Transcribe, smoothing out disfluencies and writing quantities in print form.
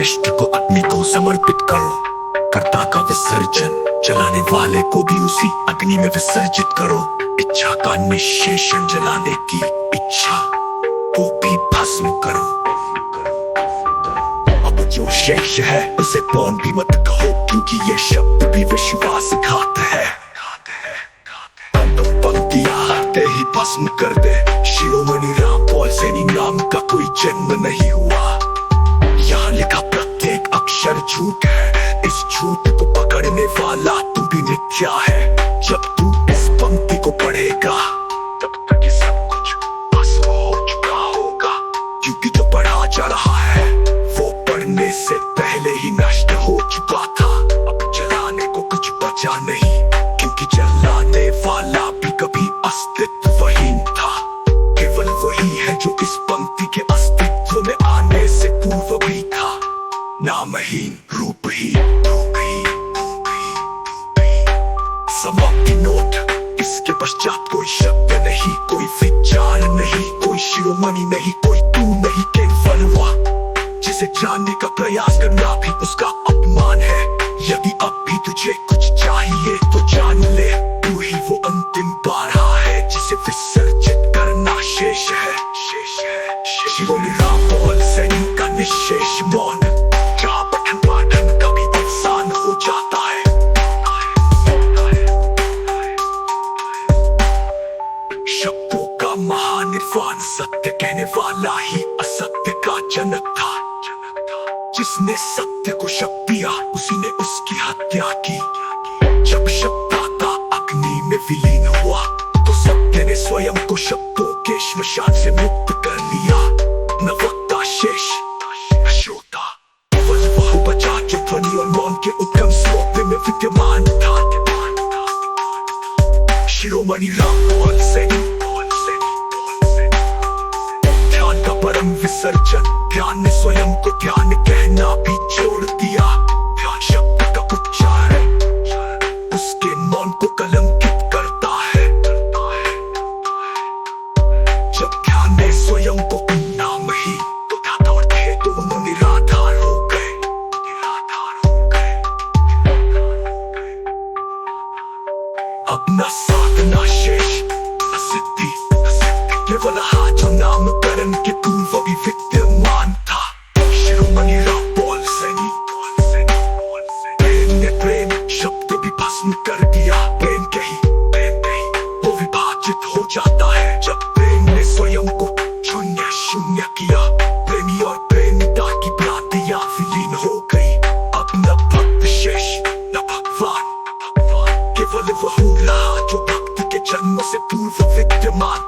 श्रेष्ठ को अग्नि को समर्पित करो। कर्ता का विसर्जन, जलाने वाले को भी उसी अग्नि में विसर्जित करो। इच्छा का निःशेषण, जलाने की इच्छा को भी भस्म करो। अब जो शेष है उसे कौन भी मत कहो, क्योंकि ये शब्द भी विश्वासघात है। पंक्तियां आते ही भस्म कर दे। शिरोमणि रामपाल सैनी नाम का कोई जन्म नहीं हुआ। यहाँ लिखा प्रत्येक अक्षर झूठ है। इस झूठ को पकड़ने वाला तू भी मिथ्या है। जब तू इस पंक्ति को पढ़ेगा तब तक ये सब कुछ भस्म हो चुका होगा, क्योंकि जो पढ़ा जा रहा है वो पढ़ने से पहले ही नष्ट हो चुका था। अब जलाने को कुछ बचा नहीं, क्योंकि जलाने वाला भी कभी अस्तित्वहीन था। केवल वही है जो इस पंक्ति के अस्तित्व में आने से पूर्व भी था। नामहीन, रूपहीन, समाप्ति नोट। इसके पश्चात कोई शब्द नहीं, कोई विचार नहीं, कोई शिरोमणि नहीं, कोई तू नहीं, केवल वह जिसे जानने का प्रयास करना भी उसका अपमान है। यदि अब भी तुझे कुछ चाहिए तो जान ले, तू ही वो अंतिम बारह है जिसे विसर्जित करना शेष है। शिरोमणि रामपाल सैनी का निःशेष मौन, जहाँ पठन पाठन का भी इंसान हो जाता है। शब्दों का महानिर्वाण, सत्य कहने वाला ही असत्य का जनक था। जिसने सत्य को शब्द दिया उसी ने उसकी हत्या की। जब शब्दाता अग्नि में विलीन हुआ तो सत्य ने स्वयं को शब्दों के श्मशान से मुक्त कर लिया। न वक्ता शेष, न श्रोता, केवल वह बचा जो ध्वनि और मौन के उद्गम स्रोत में विद्यमान था। शिरोमणि रामपाल सैनी, ध्यान का परम विसर्जन। ध्यान ने स्वयं को ध्यान कहना भी छोड़ दिया। ध्यान शब्द का उच्चारण उसके मौन को कलंकित करता है। जब ध्यान ने स्वयं को नाम ही तो धाता और थे दोनों निराधार हो गए। अब न साधना शेष, न सिद्धि, केवल जो नामकरण के पूर्व भी विद्यमान था। शिरोमणि रामपाल सैनी, प्रेम ने प्रेम शब्द भी भस्म कर दिया। प्रेम कही वो विभाजित हो जाता है जब प्रेम ने स्वयं को शून्य शून्य किया। प्रेमी और प्रेमिता की भ्रांतियां विलीन हो गई। अब न भक्त शेष, न भगवान, केवल वह रहा जो भक्त के जन्म से पूर्व विद्यमान।